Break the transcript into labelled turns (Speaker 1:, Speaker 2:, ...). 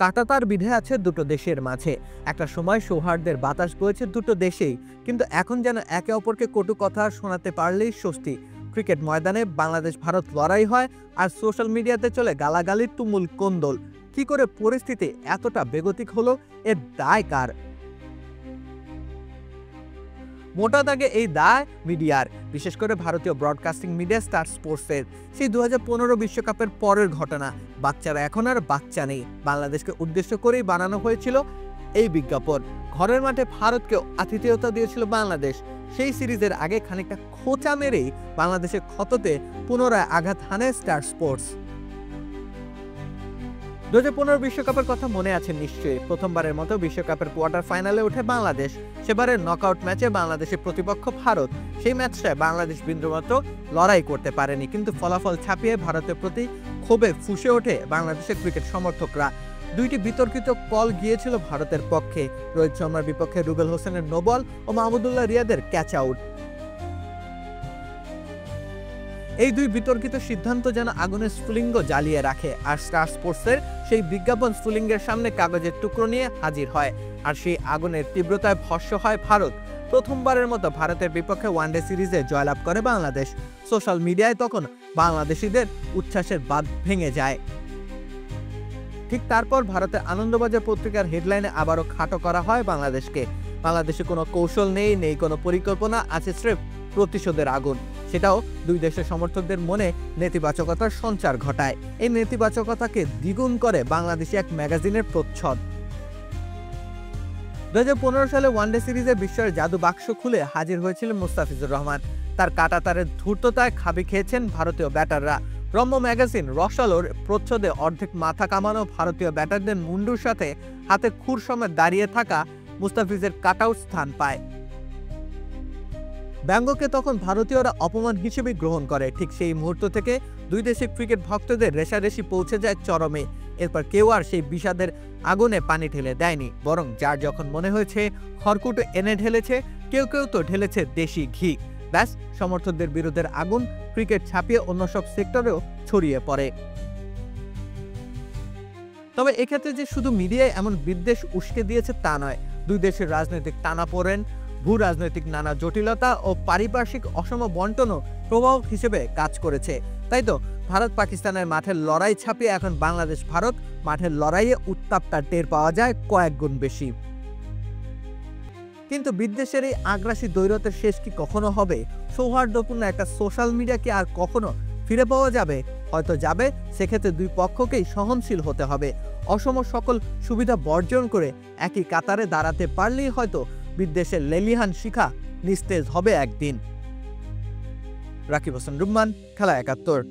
Speaker 1: কাঁটাতার বিধে আছে দুটো দেশের মাঝে। একটা সময় সৌহার্দ্যের বাতাস বইছে দুটো দেশেই, কিন্তু এখন যেন একে অপরকে কটু কথা শোনাতে পারলেই স্বস্তি। ক্রিকেট ময়দানে বাংলাদেশ ভারত লড়াই হয়, আর সোশ্যাল মিডিয়াতে চলে গালাগালির তুমুল কোন্দল। কি করে পরিস্থিতি এতটা বেগতিক হলো, এর দায় কার? মোটা দাগে এই দায় মিডিয়ার, বিশেষ করে ভারতীয় ব্রডকাস্টিং মিডিয়া স্টার স্পোর্টসের। সেই 2015 বিশ্বকাপের পরের ঘটনা। বাচ্চারা এখন আর বাচ্চা নেই। বাংলাদেশকে উদ্দেশ্য করেই বানানো হয়েছিল এই বিজ্ঞাপন। ঘরের মাঠে ভারতকে আতিথেয়তা দিয়েছিল বাংলাদেশ। সেই সিরিজের আগে খানিকটা খোঁচা মেরেই বাংলাদেশের ক্ষততে পুনরায় আঘাত হানে স্টার স্পোর্টস। 2015 বিশ্বকাপের কথা মনে আছে নিশ্চয়ই। প্রথমবারের মতো বিশ্বকাপের কোয়ার্টার ফাইনালে ওঠে বাংলাদেশ। সেবারের নকআউট ম্যাচে বাংলাদেশের প্রতিপক্ষ ভারত। সেই ম্যাচটায় বাংলাদেশ বিন্দুমাত্র লড়াই করতে পারেনি, কিন্তু ফলাফল ছাপিয়ে ভারতের প্রতি ক্ষোভে ফুঁসে ওঠে বাংলাদেশের ক্রিকেট সমর্থকরা। দুইটি বিতর্কিত কল গিয়েছিল ভারতের পক্ষে। রোহিত শর্মার বিপক্ষে রুবেল হোসেনের নো বল ও মাহমুদুল্লাহ রিয়াদের ক্যাচ আউট। এই দুই বিতর্কিত সিদ্ধান্ত যেন আগুনের স্ফুলিঙ্গ জ্বালিয়ে রাখে, আর স্টার স্পোর্টসের সেই বিজ্ঞাপন স্ফুলিঙ্গের সামনে কাগজের টুকরো নিয়ে হাজির হয়। আর সেই আগুনের তীব্রতায় ভস্ম হয় ভারত। প্রথমবারের মতো ভারতের বিপক্ষে ওয়ানডে সিরিজে জয়লাভ করে বাংলাদেশ। সোশ্যাল মিডিয়ায় তখন বাংলাদেশিদের উচ্ছ্বাসের বাঁধ ভেঙে যায়। ঠিক তারপর ভারতের আনন্দবাজার পত্রিকার হেডলাইনে আবারও খাটো করা হয় বাংলাদেশকে। বাংলাদেশে কোনো কৌশল নেই কোনো পরিকল্পনা, আছে স্রেফ প্রতিশোধের আগুন। সেটাও দুই দেশের সমর্থকদের মনে নেতিবাচকতার সঞ্চার ঘটায়। এই নেতিবাচকতাকে দ্বিগুণ করে বাংলাদেশি এক ম্যাগাজিনের প্রচ্ছদ। 2015 সালে ওয়ানডে সিরিজে বিশ্বের জাদু বাক্স খুলে হাজির হয়েছিলেন মুস্তাফিজুর রহমান। তার কাঁটাতারের ধূর্ততায় খাবি খেয়েছেন ভারতীয় ব্যাটাররা। রম্য ম্যাগাজিন রসালোর প্রচ্ছদে অর্ধেক মাথা কামানো ভারতীয় ব্যাটারদের মুন্ডুর সাথে হাতে খুর সমেত দাঁড়িয়ে থাকা মুস্তাফিজের কাটআউট স্থান পায়। ব্যঙ্গকে তখন ভারতীয়রা অপমান হিসেবে গ্রহণ করে। ঠিক সেই মুহূর্ত থেকে দুই দেশের ক্রিকেট ভক্তদের রেশারেশি পৌঁছে যায় চরমে। এরপর কেউ আর সেই বিষাদের আগুনে পানি ঢেলে দেয়নি, বরং যার যখন মনে হয়েছে খড়কুটো এনে ঢেলেছে, কেউ কেউ তো ঢেলেছে দেশি ঘি। ব্যাস, সমর্থকদের বিরোধের আগুন ক্রিকেট ছাপিয়ে অন্য সব সেক্টরেও ছড়িয়ে পড়ে। তবে এক্ষেত্রে যে শুধু মিডিয়ায় এমন বিদ্বেষ উস্কে দিয়েছে তা নয়। দুই দেশের রাজনৈতিক টানাপোড়েন, ভূ রাজনৈতিক নানা জটিলতা ও পারিপার্শ্বিক অসম বন্টনও প্রভাব হিসেবে কাজ করেছে। তাই তো ভারত পাকিস্তানের মাঠের লড়াই ছাপিয়ে এখন বাংলাদেশ ভারত মাঠের লড়াইয়ে উত্তাপটা টের পাওয়া যায় কয়েক গুণ বেশি। কিন্তু বিদ্বেষের এই আগ্রাসী দ্বৈরথের শেষ কি কখনো হবে? সৌহার্দ্যপূর্ণ একটা সোশ্যাল মিডিয়া কি আর কখনো ফিরে পাওয়া যাবে? হয়তো যাবে, সেক্ষেত্রে দুই পক্ষকেই সহনশীল হতে হবে। অসম সকল সুবিধা বর্জন করে একই কাতারে দাঁড়াতে পারলেই হয়তো বিদ্বেষের লেলিহান শিখা নিস্তেজ হবে একদিন। রাকিব হোসেন রুম্মান, খেলা ৭১।